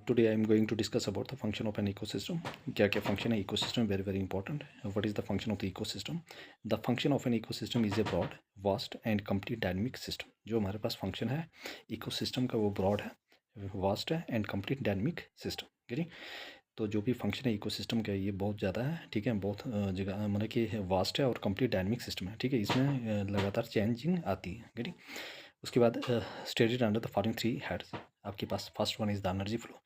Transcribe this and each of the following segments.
Today I am going to discuss about the function of an ecosystem. क्या क्या function है ecosystem, very important. What is the function of the ecosystem? The function of an ecosystem is a broad, vast and complete dynamic system. जो हमारे पास function है ecosystem का वो broad है, vast है and complete dynamic system. ठीक है, तो जो भी फंक्शन है इकोसिस्टम का ये बहुत ज़्यादा है, ठीक है, बहुत जगह मतलब कि वास्ट है और कंप्लीट डायनेमिक सिस्टम है, ठीक है, इसमें लगातार चेंजिंग आती है, ठीक है। उसके बाद stated under the following three heads आपके पास first one is the energy flow,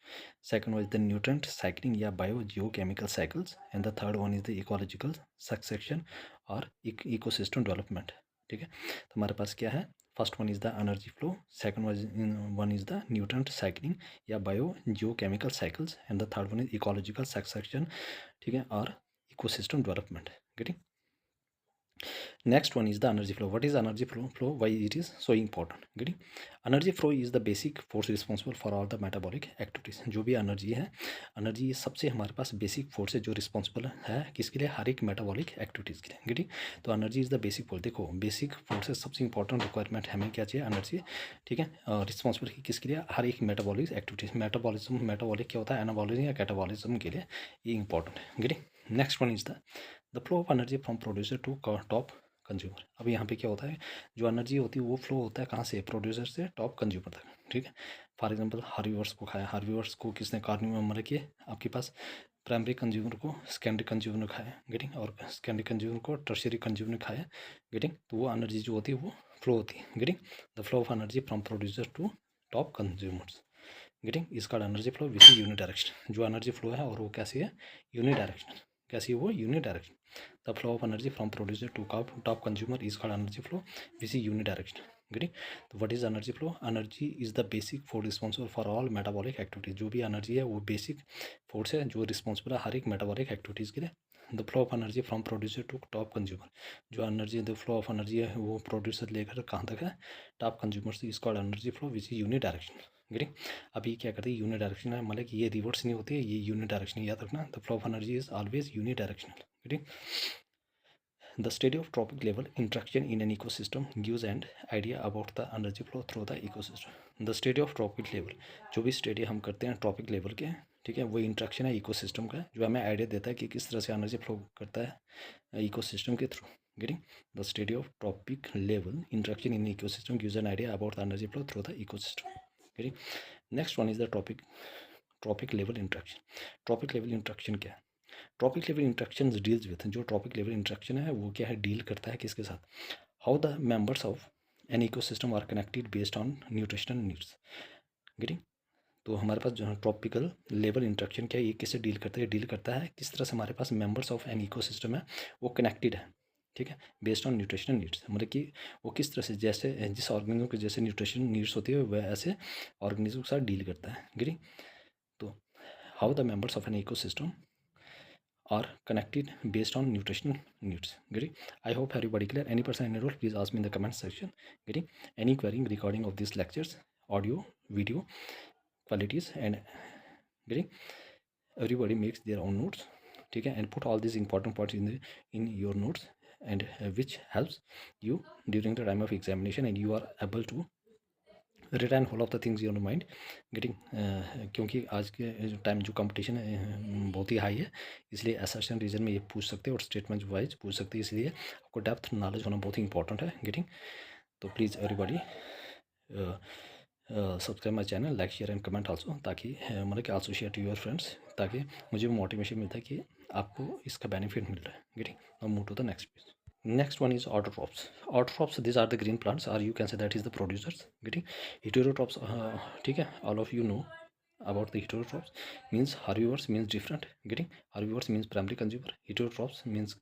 second one is the nutrient cycling या bio geochemical cycles and the third one is the ecological succession और इकोसिस्टम डेवलपमेंट, ठीक है। तो हमारे पास क्या है, first one is the energy flow, second one is the nutrient cycling या bio geochemical cycles and the third one is ecological succession, ठीक है, और इकोसिस्टम डेवलपमेंट, ठीक। Next one is the energy flow. What is energy flow? Why it is so important? Getting energy flow is the basic force responsible for all the metabolic activities. जो भी energy है, energy ये सबसे हमारे पास basic force है जो responsible है किसके लिए, हर एक मेटाबॉलिक एक्टिविटीज़ के लिए, गेटिंग। तो energy is the basic force. देखो बेसिक फोर्स है, सबसे इंपॉर्टेंट रिक्वायरमेंट हमें क्या चाहिए, एनर्जी, ठीक है। रिस्पॉन्सिबल किसके लिए, हर एक मेटाबॉलिक एक्टिविटीज़। मेटाबॉलिक क्या होता है, एनाबॉलिज्म या कैटाबॉलिज्म के लिए ये इंपॉर्टेंट है, getting. Next one is the flow of energy from producer to top consumer. अब यहाँ पे क्या होता है, जो एनर्जी होती है वो फ्लो होता है कहाँ से, प्रोड्यूसर से टॉप कंज्यूमर तक, ठीक है। फॉर एग्जांपल हार्बीवर्स को खाया, हार्बीवर्स को किसने कार्निवोरस मतलब कि आपके पास प्राइमरी कंज्यूमर को सेकेंडरी कंज्यूमर ने खाया, गेटिंग, और सेकेंडरी कंज्यूमर को टर्शियरी कंज्यूमर ने खाया, गेटिंग। तो वो एनर्जी जो होती है वो फ्लो होती है, getting. The flow of energy from producer to top consumers, getting, इसका energy flow which is uni direction. जो एनर्जी फ्लो है और वो कैसी है, यूनि डायरेक्शन, कैसी है वो, uni direction. The flow of energy from producer to top consumer is called energy flow which is uni direction, getting. तो what is energy flow, energy is the basic force responsible for all metabolic activities. जो भी energy है वो basic force है जो responsible है हर एक metabolic activities के लिए। The flow of energy from producer to top consumer, जो energy the flow of energy है वो प्रोड्यूसर लेकर कहाँ तक है, टॉप कंज्यूमर से, is called energy flow which is uni direction, getting. अभी क्या करते हैं, यूनि डायरेक्शन है, मतलब कि ये रिवर्स नहीं होती है, ये यूनि डायरेक्शन याद रखना। The flow of energy is always unidirectional, getting. The study of tropic level interaction in an ecosystem gives an idea about the energy flow through the ecosystem. The study of tropic level, जो भी study हम करते हैं trophic level के, ठीक है, वो interaction है इकोसिस्टम का, जो हमें आइडिया देता है कि किस तरह से एनर्जी फ्लो करता है इकोसिस्टम के through, getting. The study of trophic level interaction in ecosystem gives an idea about the energy flow through the ecosystem, getting. Next one is the trophic level interaction. Trophic level interaction क्या है, trophic level interaction deals with, जो trophic level interaction है वो क्या है, deal करता है किसके साथ, how the members of an ecosystem are connected based on nutritional needs, getting. तो हमारे पास जो है ट्रॉपिकल लेवल इंट्रैक्शन क्या है, ये किससे डील करता है, डील करता है किस तरह से हमारे पास मेंबर्स ऑफ एन इकोसिस्टम है वो कनेक्टेड है, ठीक है, बेस्ड ऑन न्यूट्रिशनल नीड्स, मतलब कि वो किस तरह से, जैसे जिस ऑर्गेनिज्म के जैसे न्यूट्रिशन नीड्स होती है वह ऐसे ऑर्गेनिज्म के साथ डील करता है, गेटिंग। तो how the members of an ecosystem are connected based on nutritional needs, getting। I hope everybody clear. Any person any role, please ask me in the comment section, getting। Any querying recording of these lectures, audio video qualities, and getting, everybody makes their own notes, ठीक है, and put all these important parts in your notes, and which helps you during the time of examination and you are able to return whole of the things your mind, getting. क्योंकि आज के time जो competition है बहुत ही high है, इसलिए assertion reason में ये पूछ सकते हैं और स्टेटमेंट वाइज पूछ सकते हैं, इसलिए आपको डेप्थ नॉलेज होना बहुत ही इंपॉर्टेंट है, गेटिंग। तो please everybody subscribe my channel, like share and comment also, ताकि मतलब कि also share to your friends, ताकि मुझे मोटिवेशन मिलता है कि आपको इसका बेनिफिट मिल रहा है, getting. Now move to the next page. Next one is autotrophs. Autotrophs, these are the green plants, or you can say that is the producers, getting। Heterotrophs, ठीक है, all of you know about the heterotrophs, means herbivores means different, getting। Herbivores means primary consumer, heterotrophs means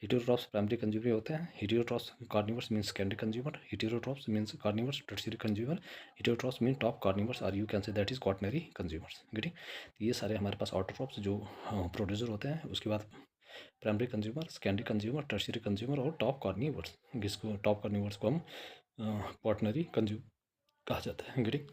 heterotrophs primary consumer होते हैं, heterotrophs carnivores means secondary consumer, heterotrophs means carnivores tertiary consumer, heterotrophs means top carnivores, or you can say that is quaternary consumers, getting। ये सारे हमारे पास autotrophs जो producer होते हैं, उसके बाद primary consumer, secondary consumer, tertiary consumer और top carnivores, जिसको टॉप कार्निवर्स को हम क्वाटनरी कंज्यूमर कहा जाता है, getting.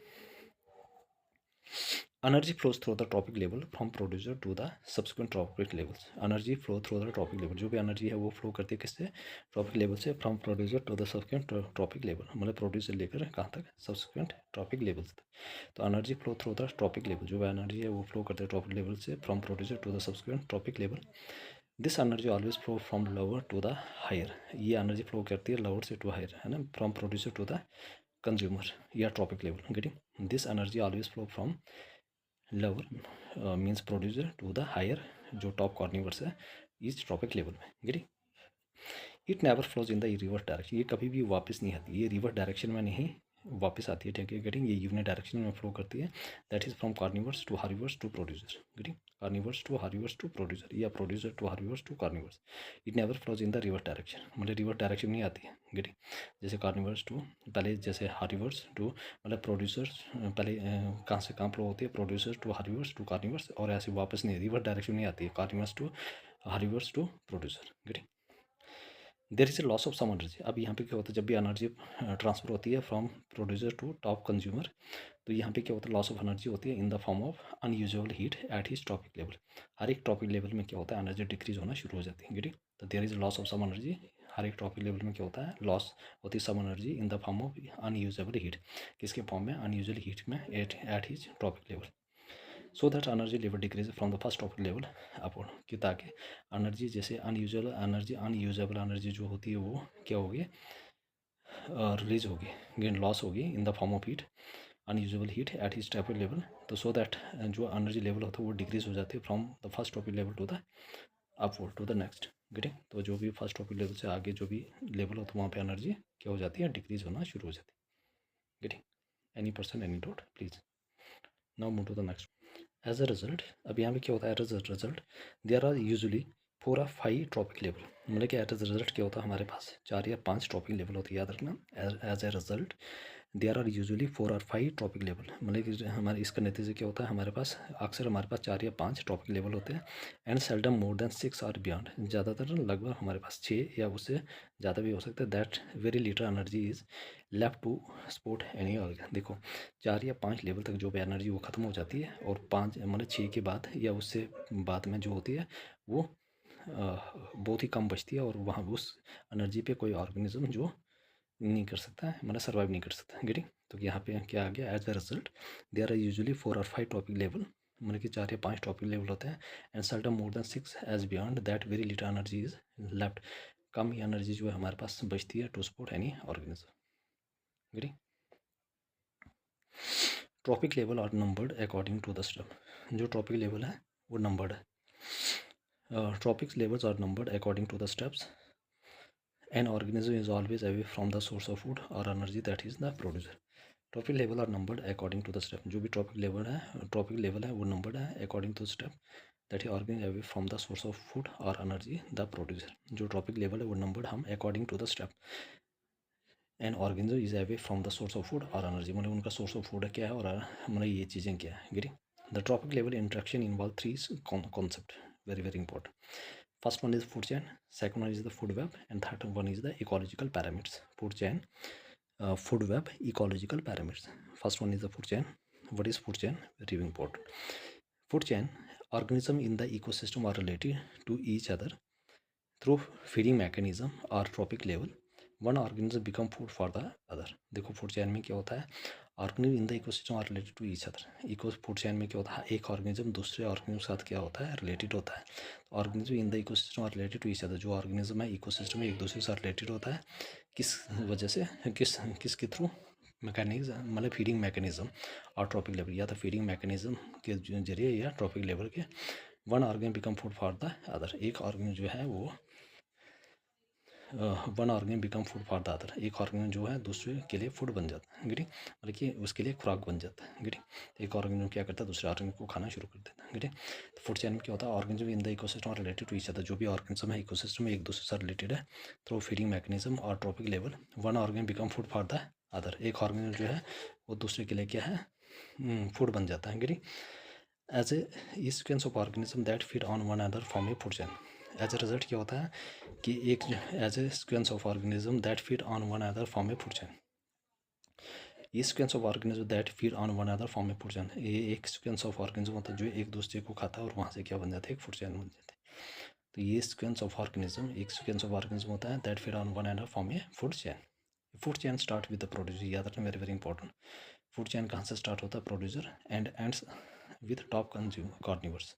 Energy flows through the trophic level from producer to the subsequent trophic levels. Energy flow through the trophic level, जो भी energy है वो फ्लो करती है किससे, ट्रॉपिक लेवल से, from producer to the subsequent trophic level, मतलब producer लेकर कहाँ तक, सब्सिक्वेंट ट्रॉपिक लेवल्स तक। तो energy flow through the trophic level, जो एनर्जी है वो फ्लो करते हैं ट्रॉपिक लेवल से from producer to the subsequent trophic level. This energy always flow from lower to the higher, ये एनर्जी फ्लो करती है लोअर से टू हायर, है ना, from producer to the consumer या trophic level. Getting this energy always flow from lower means producer to the higher, जो top carnivores है इस ट्रॉपिक लेवल में। Getting it never flows in the reverse direction, ये कभी भी वापस नहीं आती, ये रिवर्स डायरेक्शन में नहीं वापस आती है, ठीक है। गेटिंग ये यूनिट डायरेक्शन में फ्लो करती है, that is from carnivores to herbivores to producer. Getting carnivores to herbivores to producer या producer to herbivores to carnivores. It never flows in the reverse direction, मतलब रिवर्स डायरेक्शन नहीं आती है। Getting जैसे carnivores to पहले, जैसे हार्बिवर्स to मतलब producers पहले कहाँ से कहाँ फ्लो होती है, producer to herbivores to carnivores, और ऐसे वापस नहीं, रिवर्स डायरेक्शन नहीं आती है, carnivores to herbivores to producer. Getting there is a loss of some energy. अब यहाँ पे क्या होता है, जब भी एनर्जी ट्रांसफर होती है from producer to top consumer, तो यहाँ पे क्या होता है, लॉस ऑफ एनर्जी होती है in the form of unusual heat at his trophic level. हर एक ट्रॉपिक लेवल में क्या होता है, एनर्जी डिक्रीज होना शुरू हो जाती है। गेटिंग तो there is loss of some energy, हर एक ट्रॉपिक लेवल में क्या होता है, लॉस होती है some energy in the form of unusable heat, किसके फॉर्म में, अनयूजुअल हीट में at his trophic level. So that energy level decrease from the first trophic level upward, कि ताकि एनर्जी जैसे अनयूजेबल एनर्जी जो होती है वो क्या होगी, रिलीज होगी, गेन लॉस होगी in the form of heat, unusable heat at his trophic level. तो सो दैट जो एनर्जी लेवल होता है वो डिक्रीज हो जाती है from the first trophic level to the upward to the next. Getting तो जो भी फर्स्ट ट्रॉपिक लेवल से आगे जो भी लेवल होता है वहाँ पे एनर्जी क्या हो जाती है, डिक्रीज होना शुरू हो जाती है। Getting any person any doubt please. Now move to the next. As a result, अब यहाँ पे क्या होता है, as a result there are usually 4 or 5 trophic level, मतलब कि एज अ रिजल्ट क्या होता है, हमारे पास 4 या 5 ट्रॉपिक लेवल होती है, याद रखना। As a result there are usually 4 or 5 trophic level, मतलब कि हमारे इसका नतीजे क्या होता है, हमारे पास अक्सर हमारे पास 4 या 5 ट्रॉपिक लेवल होते हैं। एंड सेल्डम मोर देन 6 और बियॉन्ड, ज़्यादातर लगभग हमारे पास 6 या उससे ज़्यादा भी हो सकता है। That very little energy is left to support any organ. देखो 4 या 5 लेवल तक जो भी एनर्जी वो ख़त्म हो जाती है, और 5 मतलब 6 के बाद या उससे बाद में जो होती है वो बहुत ही कम बचती है, और वहाँ उस एनर्जी पे कोई ऑर्गेनिज्म जो नहीं कर सकता है, मतलब सर्वाइव नहीं कर सकता। गेटिंग तो यहाँ पे क्या आ गया, as a result there are usually 4 or 5 topic level, मतलब कि 4 या 5 टॉपिक लेवल होते हैं। And certain more than 6 as beyond that very little energy is left, कम ही एनर्जी जो है हमारे पास बचती है to support any organism. Getting trophic level are numbered according to the step, जो ट्रॉपिक लेवल है वो नंबर्ड है। Trophic levels are numbered according to the steps. An organism is always away from the source of food or energy, that is the producer. Trophic level are numbered according to the step, जो भी trophic level है वो numbered है according to step that ही organism away from the source of food और energy the producer. जो trophic level है वो नंबर्ड हम according to the step. An organism is away from the source of food और energy, मतलब उनका source of food क्या है और मतलब ये चीज़ें क्या है। Getting the trophic level interaction involve 3 concept, very very important. First one is food chain, second one is the food web, and third one is the ecological pyramids. Food chain, food web, ecological pyramids. First one is the food chain. What is food chain? Very important. Food chain, organism in the ecosystem are related to each other through feeding mechanism or trophic level. One organism become food for the other. देखो food chain में क्या होता है, organism in the ecosystem are related to each other. Eco food chain में क्या होता है, एक ऑर्गेनिज्म दूसरे ऑर्गेनिज्म के साथ क्या होता है, रिलेटेड होता है। Organism in the ecosystem are related to each other, जो ऑर्गेनिज्म है इकोसिस्टम में एक दूसरे के साथ रिलेटेड होता है, किस वजह से, किसके थ्रू, मैकेनिज्म मतलब फीडिंग मैकेनिज्म और ट्रॉपिक लेवल, या तो फीडिंग मैकेनिज्म के जरिए या ट्रॉपिक लेवल के। One organ become food for the other, एक ऑर्गेन जो है वो one organ become food for the other, एक ऑर्गेन जो है दूसरे के लिए फूड बन जाता है। गेटिंग मतलब कि उसके लिए खुराक बन जाता है। गेटिंग एक ऑर्गेनिज्म क्या करता है, दूसरे ऑर्गेनिज्म को खाना शुरू कर देता है। गेटिंग तो फूड चैन में क्या होता है, organism in the ecosystem are related to each other, जो भी ऑर्गेनिज्म है इकोसिस्टम में एक दूसरे से रिलेटेड है थ्रू फीडिंग मैकेनिज्म और trophic level. One organ become food for the other, एक ऑर्गेनिज्म जो है वो दूसरे के लिए क्या है, फूड बन जाता है। Getting as a sequence of organism that feed on one other form a food chain. As a result क्या होता है कि एक as a sequence of organism that feed on one other form a food chain. ये sequence of organism that feed on one other form में food chain, ये एक sequence of organism होता है जो एक दूसरे को खाता है और वहाँ से क्या बन जाता है, एक फूड चैन बन जाता है। तो ये सीक्वेंस ऑफ ऑर्गेनिज्म एक सीक्वेंस ऑफ ऑर्गेनिज्म होता है that feed on one other form में food chain. Food chain start with the producer, याद रखना very very important. Food chain कहाँ से स्टार्ट होता है, producer, and ends with top consume carnivores.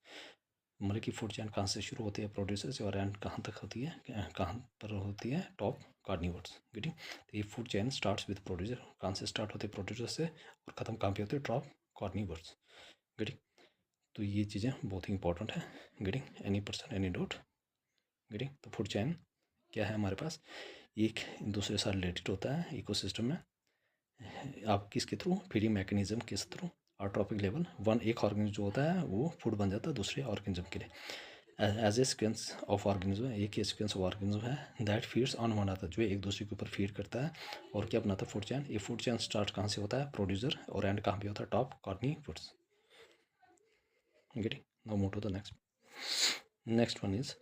मतलब कि फूड चैन कहाँ से शुरू होती है, प्रोड्यूसर से, और एंड कहाँ तक होती है, कहाँ पर होती है, टॉप कार्निवर्स। गेटिंग। तो ये food chain starts with producer, कहाँ से स्टार्ट होती है, प्रोड्यूसर से, और ख़त्म कहाँ पे होती है, टॉप कार्निवर्स। गेटिंग। तो ये चीज़ें बहुत ही इंपॉर्टेंट है। Getting. Any person any doubt. Getting. तो फूड चैन क्या है हमारे पास, एक दूसरे से रिलेटेड होता है इकोसिस्टम में। आप किसके थ्रू, फीडिंग मैकेनिज्म के थ्रू। और ट्रॉपिक लेवल वन, एक ऑर्गेनिज्म जो होता है वो फूड बन जाता है दूसरे ऑर्गेनिज्म के लिए। As a sequence of organism, एक ही सीक्वेंस ऑफ ऑर्गेनिज्म है that feeds on one other, जो एक दूसरे के ऊपर फीड करता है और क्या बनाता है, फूड चैन। ये फूड चैन स्टार्ट कहाँ से होता है, प्रोड्यूसर, और एंड कहाँ पे होता है, top carnivores. Getting. Now move to the next one is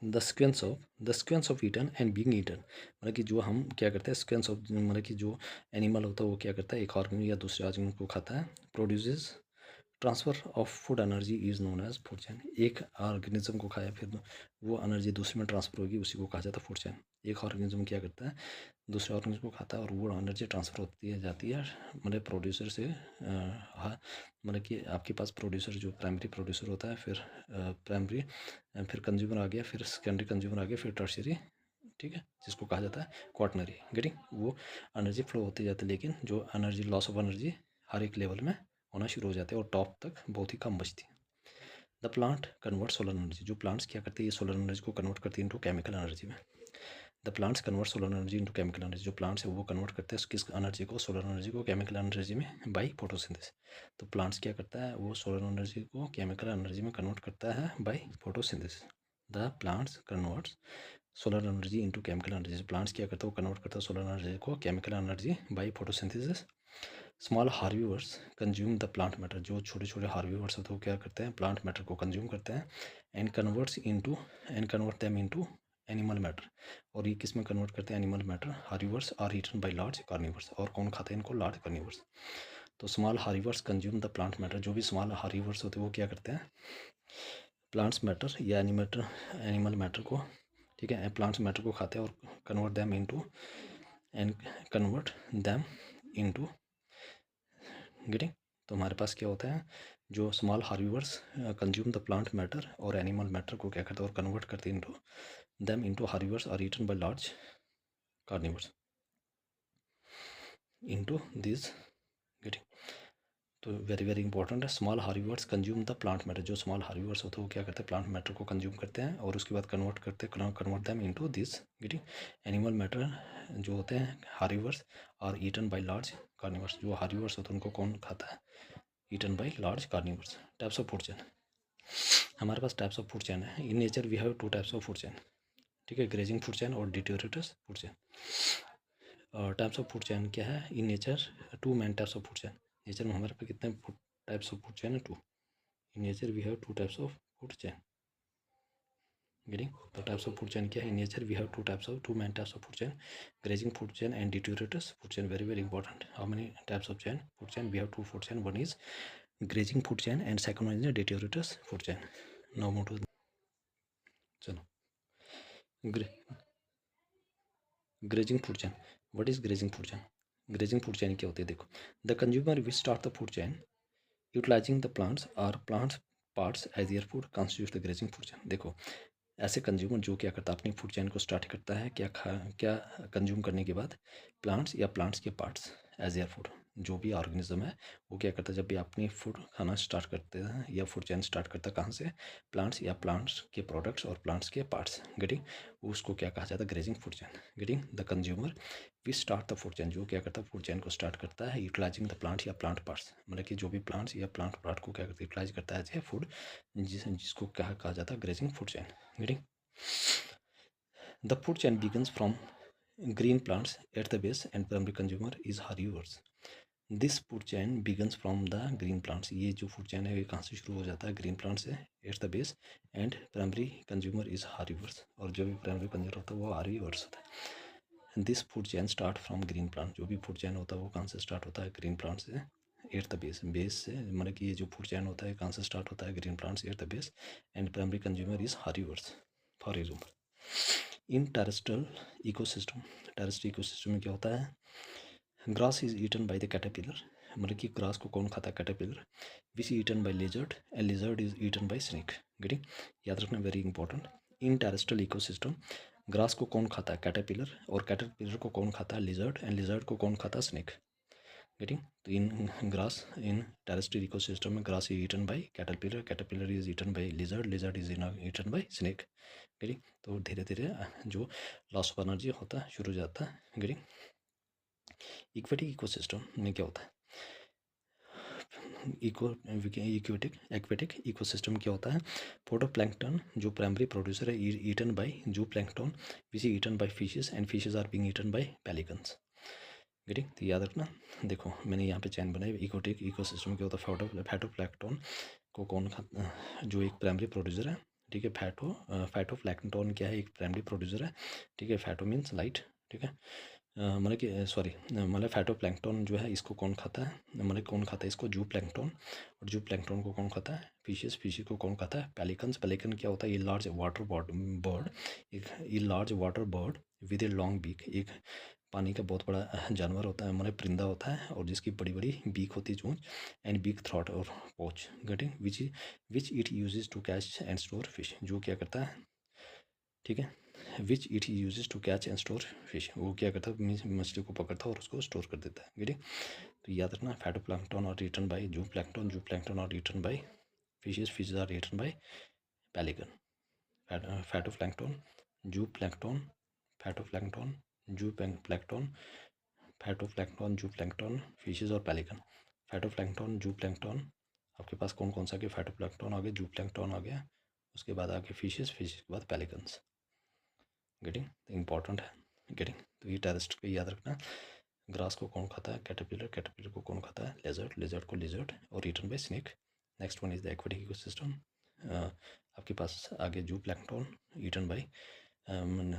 the sequence of eaten and being eaten. मतलब कि जो हम क्या करते हैं, सीक्वेंस ऑफ, मतलब कि जो एनिमल होता है वो क्या करता है, एक ऑर्गेनिज्म या दूसरे ऑर्गेनिज्म को खाता है, produces transfer of food energy is known as food chain. एक ऑर्गेनिज्म को खाया फिर वो एनर्जी दूसरे में ट्रांसफ़र होगी, उसी को कहा जाता है फूड चैन। एक ऑर्गेनिज्म क्या करता है, दूसरे ऑर्गेनिज्म को खाता है और वो एनर्जी ट्रांसफ़र होती है जाती है, मतलब प्रोड्यूसर से, हाँ, मतलब कि आपके पास प्रोड्यूसर जो प्राइमरी प्रोड्यूसर होता है, फिर प्राइमरी, फिर कंज्यूमर आ गया, फिर सेकेंडरी कंज्यूमर आ गया, फिर टर्शियरी, ठीक है, जिसको कहा जाता है क्वाटनरी। गेटिंग। वो एनर्जी फ्लो होती जाती है, लेकिन जो एनर्जी, लॉस ऑफ एनर्जी हर एक लेवल में होना शुरू हो जाते हैं और टॉप तक बहुत ही कम बचती है। The plant convert solar energy, जो प्लांट्स क्या करती है, ये सोलर एनर्जी को कन्वर्ट करती है इनटू केमिकल एनर्जी में। The plants convert solar energy into chemical energy, जो प्लांट्स है वो कन्वर्ट करते हैं किस एनर्जी को, सोलर एनर्जी को केमिकल एनर्जी में, बाई फोटोसिंथेसिस। तो प्लांट्स क्या करता है, वो सोलर एनर्जी को केमिकल एनर्जी में कन्वर्ट करता है by photosynthesis. The plants converts solar energy into chemical energy, plants क्या करता है, वो कन्वर्ट करता है सोलर एनर्जी को chemical energy by photosynthesis. Small herbivores consume the plant matter, जो छोटे छोटे हार्बीवर्स होते हैं वो क्या करते हैं, प्लांट मैटर को कंज्यूम करते हैं, and convert them into animal matter. और ये किस में कन्वर्ट करते हैं, animal matter. Herbivores are eaten by large carnivores, और कौन खाते हैं इनको, लार्ज कार्निवर्स। तो small herbivores consume the plant matter, जो भी स्मॉल हार्बीवर्स होते हैं वो क्या करते हैं, प्लांट्स मैटर या एनिमल मैटर को, ठीक है, प्लांट्स मैटर को खाते हैं और कन्वर्ट दैम इनटू गेटिंग। तो हमारे पास क्या होता है, जो small herbivores consume the plant matter और एनिमल मैटर को क्या करते हैं और कन्वर्ट करते हैं into herbivores are eaten by large carnivores into this. Getting. तो वेरी वेरी इंपॉर्टेंट है, small herbivores consume the plant matter, जो स्मॉल हार्बीवर्स होते हैं वो क्या करते हैं, प्लांट मैटर को कंज्यूम करते हैं और उसके बाद convert them into this. Getting. Animal matter जो होते हैं herbivores are eaten by large carnivores, जो हार्बीवर्स होते हैं उनको कौन खाता है, eaten by large carnivores. Types of food chain, हमारे पास टाइप्स ऑफ फूड चैन है। In nature we have two types of food chain, ठीक है, ग्रेजिंग फूड चैन और detritus food chain. Types of food chain क्या है, in nature to main types of food chain. Nature में हमारे पास कितने टाइप्स ऑफ फूड चैन है, two. In nature we have two types of food chain. Getting. तो types of food chain क्या है, in nature we have two main types of food chain, grazing food chain and detritus food chain. Very very important, how many types of chain, food chain, we have two food chain, one is grazing food chain and second one is detritus food chain. Now move to चलो grazing food chain. What is grazing food chain? Grazing food chain क्या होती है, देखो, the consumer will start the food chain utilizing the plants or plants parts as their food constitutes the grazing food chain. देखो, ऐसे consumer जो क्या करता है, अपनी फूड चैन को स्टार्ट करता है क्या कंज्यूम करने के बाद, प्लांट्स या प्लांट्स के पार्ट्स एज एयर फूड। जो भी ऑर्गेनिज्म है वो क्या करता है, जब भी अपनी फूड खाना स्टार्ट करते हैं या फूड चैन स्टार्ट करता है, कहाँ से, प्लांट्स या प्लांट्स के प्रोडक्ट्स और प्लांट्स के पार्ट्स। गेटिंग। उसको क्या कहा जाता है, grazing food chain. Getting. The consumer we start the food chain, जो क्या करता है, फूड चैन को स्टार्ट करता है यूटिलाइजिंग द प्लांट या प्लांट पार्ट्स, मतलब कि जो भी प्लांट्स या प्लांट पार्ट को क्या करता है, यूटिलाइज करता है एज ए फूड, जिसको क्या कहा जाता है, grazing food chain. Getting. The food chain begins from green plants at the base and primary consumer is herbivores. This food chain begins from the green plants. ये जो food chain है ये कहाँ से शुरू हो जाता है, green plants से at the base and primary consumer is herbivores, और जो भी primary consumer होता है वो herbivores होता है। This food chain start from green plant, जो भी फूड चैन होता है वो कहाँ से स्टार्ट होता है, ग्रीन प्लांट से एट द बेस, बेस से, मतलब कि ये जो फूड चैन होता है कहाँ से स्टार्ट होता है, ग्रीन प्लांट से at the base, and primary consumer is herbivores for example. In terrestrial ecosystem, terrestrial ecosystem में क्या होता है, grass is eaten by the caterpillar, मतलब कि ग्रास को कौन खाता है, caterpillar, which eaten by lizard and lizard is eaten by snake. Getting, याद रखना, very important. In terrestrial ecosystem grass को कौन खाता है, कैटरपिलर, और कैटरपिलर को कौन खाता है, लिजर्ड, एंड लिजर्ड को कौन खाता है, स्नेक। गेटिंग, तो in grass, in terrestrial ecosystem में grass is eaten by caterpillar, caterpillar is eaten by lizard, lizard is eaten by snake. Getting, तो धीरे धीरे जो लॉस ऑफ एनर्जी होता है शुरू हो जाता है। गेटिंग, इक्वेटिक इकोसिस्टम में क्या होता है, एक्वेटिक इकोसिस्टम क्या होता है, फोटोप्लैंक्टन जो प्राइमरी प्रोड्यूसर है eaten by zooplankton which is eaten by fishes and fishes are being eaten by pelicans. Getting, तो याद रखना, देखो मैंने यहाँ पे चैन बनाई, इक्वेटिक इकोसिस्टम क्या होता है, फाइटोप्लैंक्टन को कौन खाता, जो एक प्राइमरी प्रोड्यूसर है, ठीक है, फाइटोप्लैंक्टन क्या है, एक प्राइमरी प्रोड्यूसर है, ठीक है, फाइटो मीन्स लाइट, ठीक है, मतलब कि सॉरी, मतलब फाइटोप्लैंक्टन जो है इसको कौन खाता है, मतलब कौन खाता है इसको, जू प्लैंक्टन, और जू प्लैंक्टन को कौन खाता है, फिशेस, फिशेस को कौन खाता है, पेलिकन्स, पेलिकन क्या होता है, ये लार्ज वाटर बर्ड, एक ये large water bird with a long beak, एक पानी का बहुत बड़ा जानवर होता है, मतलब परिंदा होता है, और जिसकी बड़ी बड़ी बीक होती है, चोंच, एंड बीक थ्रॉट और pouch. Getting, which it uses to catch and store fish, जो क्या करता है, ठीक है, which it uses to catch and store fish, वो क्या करता है, मछली को पकड़ता है और उसको स्टोर कर देता है। गेटिंग, तो याद रखना, phytoplankton are eaten by zooplankton, zooplankton are eaten by fishes, fishes are eaten by pelican. Phytoplankton, zooplankton, phytoplankton, zooplankton, phytoplankton, zooplankton, fishes और पेलिकन। फाइटोप्लैंक्टन, जू प्लैंक्टन, आपके पास कौन कौन सा, के phytoplankton आ गया, जू plankton आ गया, उसके बाद आगे फिशेस, फिशेस के बाद पेलिकन्स। गेटिंग, इंपॉर्टेंट है। गेटिंग, तो ये टेरेस्ट पे याद रखना, ग्रास को कौन खाता है, कैटरपिलर, कैटरपिलर को कौन खाता है, लेजर्ड, लेजर्ड को लिजर्ड, और eaten by snake. Next one is the aquatic ecosystem, आपके पास आगे zooplankton eaten by,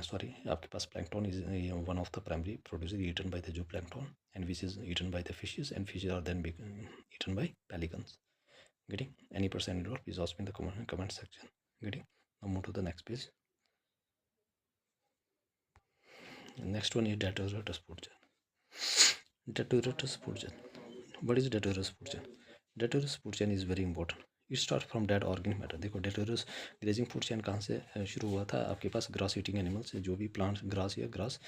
sorry, आपके पास plankton is one of the primary producer eaten by the zooplankton, and which is eaten by the fishes, and fishes are then eaten by pelicans. Getting, any person involved, please ask me in the comment section. Getting, now move to the next page. Next one is detritus food chain. Detritus food chain. What is detritus food chain? Detritus food chain is very important. It starts from dead organic matter. देखो detritus grazing food chain कहाँ से शुरू हुआ था, आपके पास grass eating animals, जो भी plants, grass या ग्रास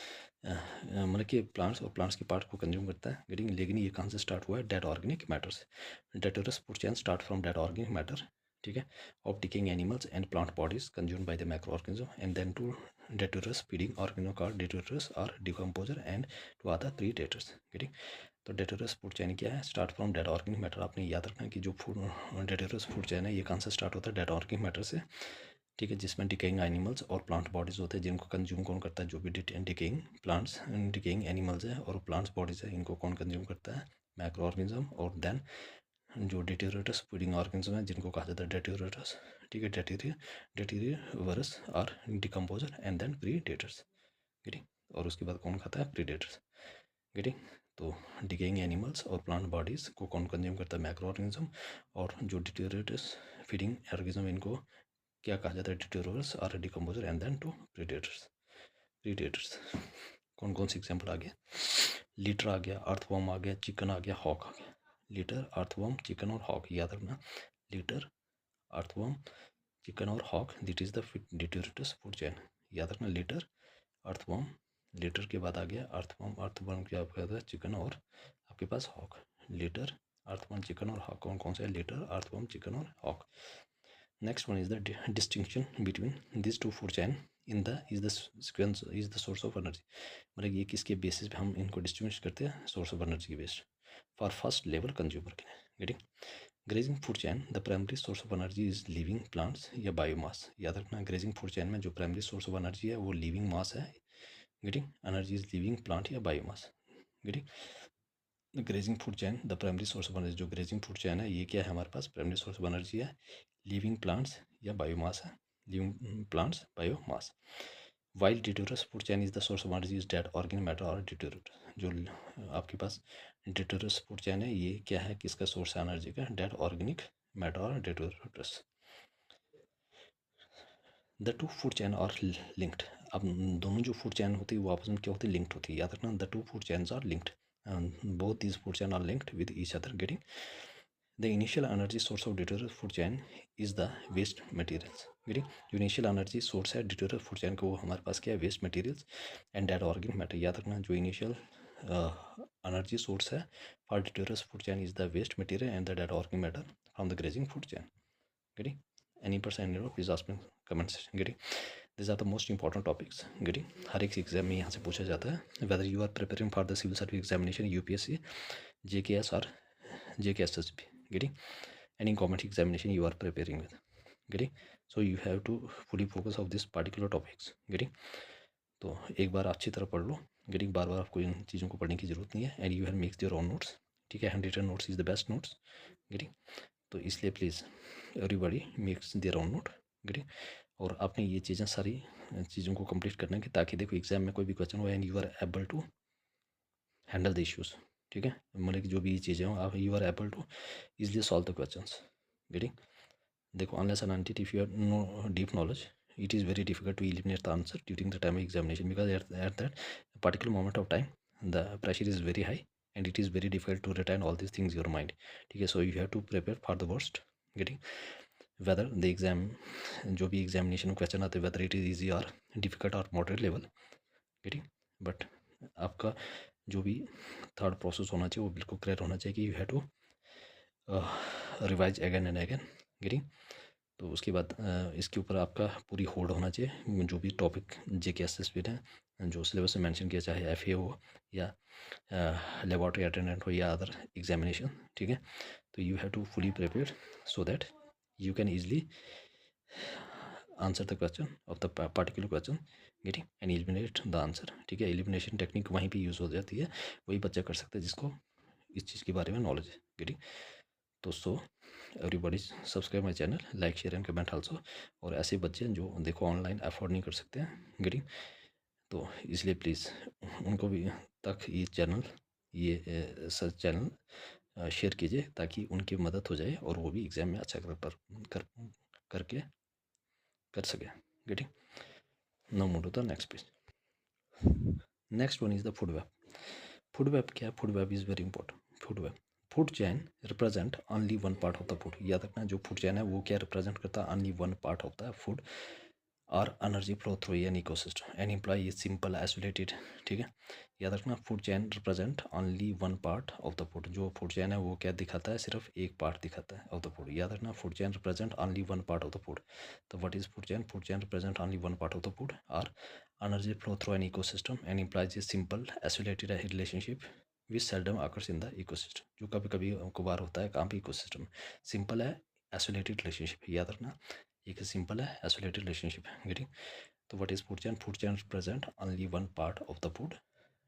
मतलब कि प्लांट्स और प्लांट्स की पार्ट को कंज्यूम करता है। गेटिंग, लेकिन ये कहाँ से स्टार्ट हुआ है, डेड ऑर्गेनिक मैटर से। Detritus food chain start from dead organic matter, ठीक है, of decaying animals and plant bodies consumed by the microorganism, and then to detritus feeding organism called detritus और decomposer, and to other predators. Getting, तो detritus food chain क्या है, start from dead organic matter. आपने याद रखना कि जो food डेटिवरस food chain है ये कहाँ से स्टार्ट होता है, डेड ऑर्गेनिक मैटर से, ठीक है, जिसमें डिकेइंग एनिमल्स और प्लांट बॉडीज होते हैं, जिनको कंज्यूम कौन करता है, जो भी डिकेइंग प्लांट्स, डिकेइंग एनिमल्स है और प्लांट्स बॉडीज है, इनको कौन कंज्यूम करता है, माइक्रो ऑर्गेनिज्म, और देन जो डेटिवरस फीडिंग ऑर्गेनिज्म है, जिनको कहा जाता है डेटिवरस, ठीक है, डेटिवरस और decomposer, and then predators. Getting, और उसके बाद कौन खाता है, प्रीडेटर्स। गेटिंग, तो डिकेइंग एनिमल्स और प्लांट बॉडीज को कौन कंज्यूम करता है, माइक्रो ऑर्गेनिज्म, और जो डेटिवरस फीडिंग ऑर्गेनिज्म, इनको क्या कहा जाता है, डिटेरोर्स और decomposer, and then to predators. Predators कौन कौन से एग्जांपल आ गया, लीटर आ गया, अर्थवर्म आ गया, चिकन आ गया, हॉक आ गया। लीटर, अर्थवर्म, चिकन और हॉक, याद रखना, लीटर, अर्थवर्म, चिकन और hawk, this is the detritus food chain. याद रखना, लीटर, अर्थवर्म, लीटर के बाद आ गया अर्थवर्म, अर्थवर्म के बाद चिकन और आपके पास हॉक। लीटर, अर्थवर्म, चिकन और हॉक कौन कौन से है, लीटर, अर्थवर्म, चिकन और hoc. Next one is the distinction between these two food chain in the is the sequence is the source of energy, मतलब ये किसके बेसिस पे हम इनको डिस्ट्रीब्यूट करते हैं, सोर्स ऑफ एनर्जी के based for first level consumer के लिए। Getting, grazing food chain the primary source of energy is living plants या बायोमास। याद रखना, ग्रेजिंग फूड चैन में जो प्राइमरी सोर्स ऑफ एनर्जी है वो लिविंग मास है। Getting, energy is living plant या biomass. Getting, grazing food chain the primary source of energy, जो ग्रेजिंग फूड चैन है ये क्या है, हमारे पास प्राइमरी सोर्स ऑफ एनर्जी है, लिविंग प्लांट्स या बायोमास है, living plants, biomass. While detritus food chain is the source of energy is dead organic matter और डिटोरेट। जो आपके पास डिटोरस फूड चैन है ये क्या है, किसका सोर्स है एनर्जी का, डेड ऑर्गेनिक मैटर और detritus. The two food chain are linked. अब दोनों जो फूड चैन होती है वो आपस में क्या होती है, लिंक्ड होती है। याद रखना, the two food chains are linked, both these food chain are linked with each other. Getting the initial energy source of detritus food chain is the waste materials. Getting जो इनिशियल एनर्जी सोर्स है detritus food चैन का वो हमारे पास क्या है, waste materials and dead organic matter. याद रखना, जो इनिशियल एनर्जी सोर्स है for detritus food chain is the waste material and the dead organic matter from the grazing food chain. Getting any person please ask me comments। getting these are the most important topics। getting हर एक exam में यहाँ से पूछा जाता है whether you are preparing for the civil service examination UPSC JKS or JKSSB। getting any government examination you are preparing with। getting so you have to fully focus of this particular topics। getting तो एक बार अच्छी तरह पढ़ लो। getting बार बार आपको इन चीज़ों को पढ़ने की ज़रूरत नहीं है and you have make your own notes. ठीक है, hand written notes is the best notes. getting तो इसलिए please everybody makes their own note. Getting और आपने ये चीज़ें सारी चीज़ों को कंप्लीट करना है कि ताकि देखो एग्जाम में कोई भी क्वेश्चन हो and you are able to handle the issues. ठीक है, मतलब कि जो भी चीज़ें हो आप you are able to easily solve the questions. Getting देखो unless and until if you have no deep knowledge it is very difficult to eliminate the answer during the time of examination because at that particular moment of time the pressure is very high and it is very difficult to retain all these things in your mind। ठीक है, so you have to prepare for the worst। getting whether the exam जो भी examination question आते हैं whether it is easy or difficult or moderate level। getting but आपका जो भी third process होना चाहिए वो बिल्कुल क्लियर होना चाहिए कि you have to revise again and again. Getting तो उसके बाद इसके ऊपर आपका पूरी होल्ड होना चाहिए जो भी टॉपिक JKSSB है जो सिलेबस में मेंशन किया, चाहे FA हो या लेबॉर्ट्री अटेंडेंट हो या अदर एग्जामिनेशन। ठीक है, तो you have to fully prepare so that you can easily answer the question of the particular question। getting and eliminate the answer। ठीक है, एलिमिनेशन टेक्निक वहीं पे यूज़ हो जाती है, वही बच्चा कर सकता है जिसको इस चीज़ के बारे में नॉलेज है। गेटिंग तो so everybody subscribe my channel, like share and comment also. और ऐसे बच्चे जो देखो ऑनलाइन अफोर्ड नहीं कर सकते हैं गेटिंग, तो इसलिए प्लीज़ उनको भी तक ये चैनल ये सच चैनल शेयर कीजिए ताकि उनकी मदद हो जाए और वो भी एग्ज़ाम में अच्छा करके कर सके। Getting now move to the next page. Next one is the food web. Food web क्या है, food web is very important. Food web food chain represent only one part of the food. याद रखना, जो food chain है वो क्या represent करता है, only one part of the food और energy flow through an ecosystem and imply ये सिंपल आइसोलेटेड। ठीक है, याद रखना food chain represent only one part of the food. जो फूड चैन है वो क्या दिखाता है, सिर्फ एक पार्ट दिखाता है ऑफ द फूड। याद रखना food chain represent only one part of the food. तो what is food chain, food chain represent only one part of the food और energy flow through an ecosystem and implies a simple isolated relationship which seldom occurs in the ecosystem. जो कभी कभी कभार होता है कहाँ पे, इकोसिस्टम। सिंपल है, आइसोलेटेड रिलेशनशिप। याद रखना एक सिंपल है, आइसोलेटेड रिलेशनशिप है। गेटिंग तो what is food chain, food chain represent only one part of the food,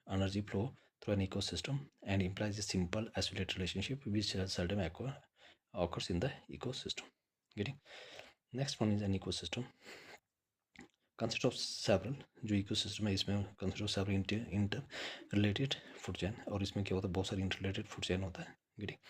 energy flow through an ecosystem and implies a simple isolated relationship which seldom occurs in the ecosystem। Getting next one is an ecosystem consists of several, जो ecosystem है इसमें consists of several interrelated food chain और इसमें क्या होता है, बहुत सारी interrelated food chain होता है। Getting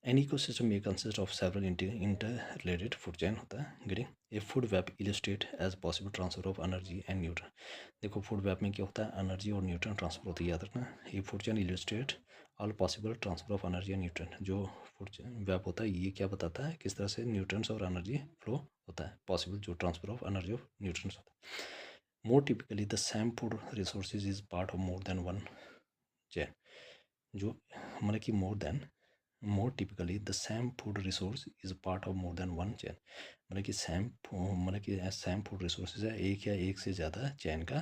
an ecosystem may consist of several interrelated food chain होता है। Getting a food web illustrate as possible transfer of energy and nutrient। देखो फूड वेब में क्या होता है, एनर्जी और न्यूट्रन ट्रांसफर होती है। याद रखना ये food chain illustrate all possible transfer of energy and nutrient. जो फूड वेब होता है ये क्या बताता है, किस तरह से न्यूट्रंस और एनर्जी फ्लो होता है, पॉसिबल जो transfer of energy of nutrients होता है। More typically the same food resources is part of more than one chain. जो मतलब कि more typically the same food resource is part of more than one chain। मतलब कि same food resources है, एक या एक से ज़्यादा चैन का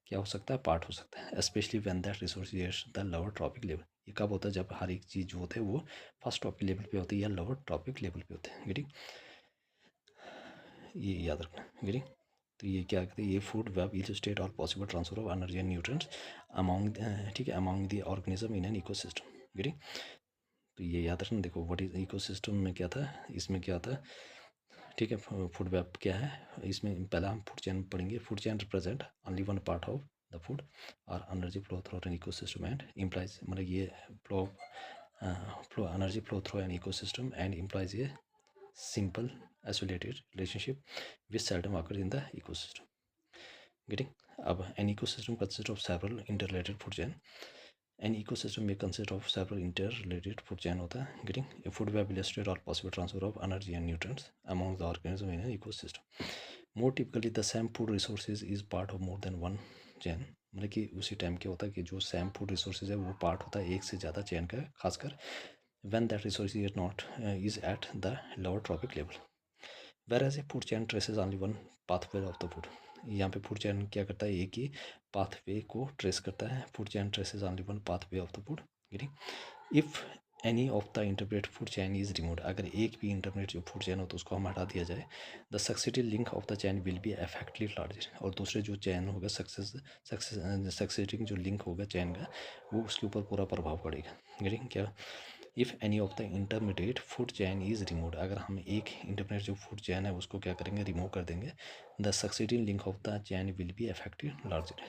क्या हो सकता है, पार्ट हो सकता है। Specially when that resource is the lower trophic level. ये कब होता है, जब हर एक चीज़ जो होते हैं वो फर्स्ट ट्रॉपिक लेवल पे होती है या लोअर ट्रॉपिक लेवल पे होते हैं। गेटिंग ये याद रखना। गेटिंग तो ये क्या कहते हैं, ये फूड वेब इलस्ट्रेट और possible transfer of energy and nutrients among, ठीक है, among the organism in an ecosystem. Getting तो ये याद रखना। देखो व्हाट इज इकोसिस्टम में क्या था, इसमें क्या था, ठीक है। फूड वेब क्या है, इसमें पहला हम फूड चेन पढ़ेंगे। Food chain represent only one part of the food और energy flow through an ecosystem and implies, मतलब ये flow energy flow through an ecosystem and implies ये simple isolated relationship which seldom occurs in the ecosystem. Getting? अब an ecosystem consists of several interrelated food chain. An ecosystem may consist of several interrelated food chain होता है. Getting? A food web illustrates all possible transfer of energy and nutrients among the organisms in an ecosystem. More typically, the same food resources is part of more than one chain. मतलब कि उसी time क्या होता है कि जो same food resources है वो पार्ट होता है एक से ज़्यादा चेन का, खासकर when that resource is not is at the lower trophic level. Whereas a food chain traces only one pathway of the food. यहाँ पे फूड चैन क्या करता है, एक ही पाथवे को ट्रेस करता है. Food chain traces only one pathway of the food. Getting? If any of the intermediate food chain is removed, अगर एक भी इंटरमीडिएट जो फूड चैन हो तो उसको हम हटा दिया जाए, the successive link of the chain will be affectedly larger. और दूसरे जो चैन होगा सक्सेसिव जो लिंक होगा चैन का, वो उसके ऊपर पूरा प्रभाव पड़ेगा. गेटिंग? क्या? If any of the intermediate food chain is removed, अगर हम एक इंटरमीडिएट जो फूड चैन है उसको क्या करेंगे, रिमूव कर देंगे, the succeeding link of the chain will be affected larger.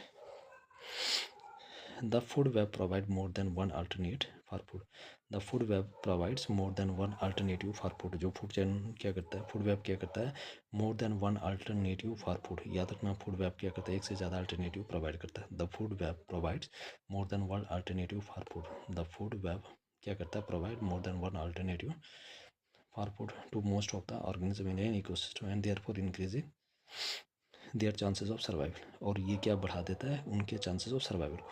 The food web provide more than one alternate for food. The food web provides more than one alternative for food. जो food chain क्या करता है, food web क्या करता है, मोर than one alternative for food. याद रखना, food web क्या करता है, एक से ज़्यादा अल्टरनेटिव प्रोवाइड करता है. The food web provides more than one alternative for food. The food web क्या करता है, provide more than one alternative for food to most of the organism in an ecosystem and therefore increasing their chances of survival. और ये क्या बढ़ा देता है, उनके चांसेस ऑफ सर्वाइवल को.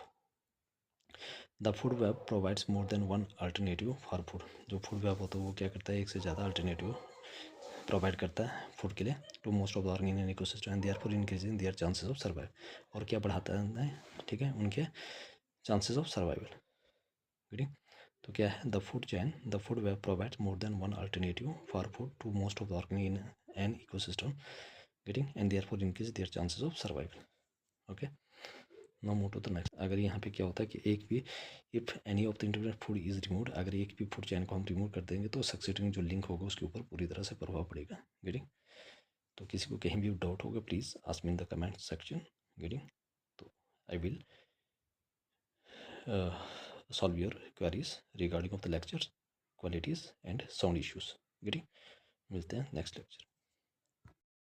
The food web provides more than one alternative for food. जो food web होता है वो क्या करता है, एक से ज़्यादा अल्टरनेटिव प्रोवाइड करता है फूड के लिए to most of the organism in ecosystem and therefore increasing their chances of survive. और क्या बढ़ाता है, ठीक है, उनके चांसेस ऑफ सर्वाइवल. ठीक. तो क्या है, the food chain, the food web provides more than one alternative for food to most of the organism in an ecosystem. Getting? And therefore increase their chances of survival. Okay, now move to the next. अगर यहाँ पे क्या होता है कि एक भी, if any of the intermediate food is removed, अगर एक भी फूड चैन को हम रिमूव कर देंगे तो सक्सीडिंग जो लिंक होगा उसके ऊपर पूरी तरह से प्रभाव पड़ेगा. गेटिंग? तो किसी को कहीं भी डाउट होगा please ask me in the comment section. Getting? तो I will solve your queries regarding of the lectures, qualities and sound issues. Getting? मिलते हैं नेक्स्ट लेक्चर.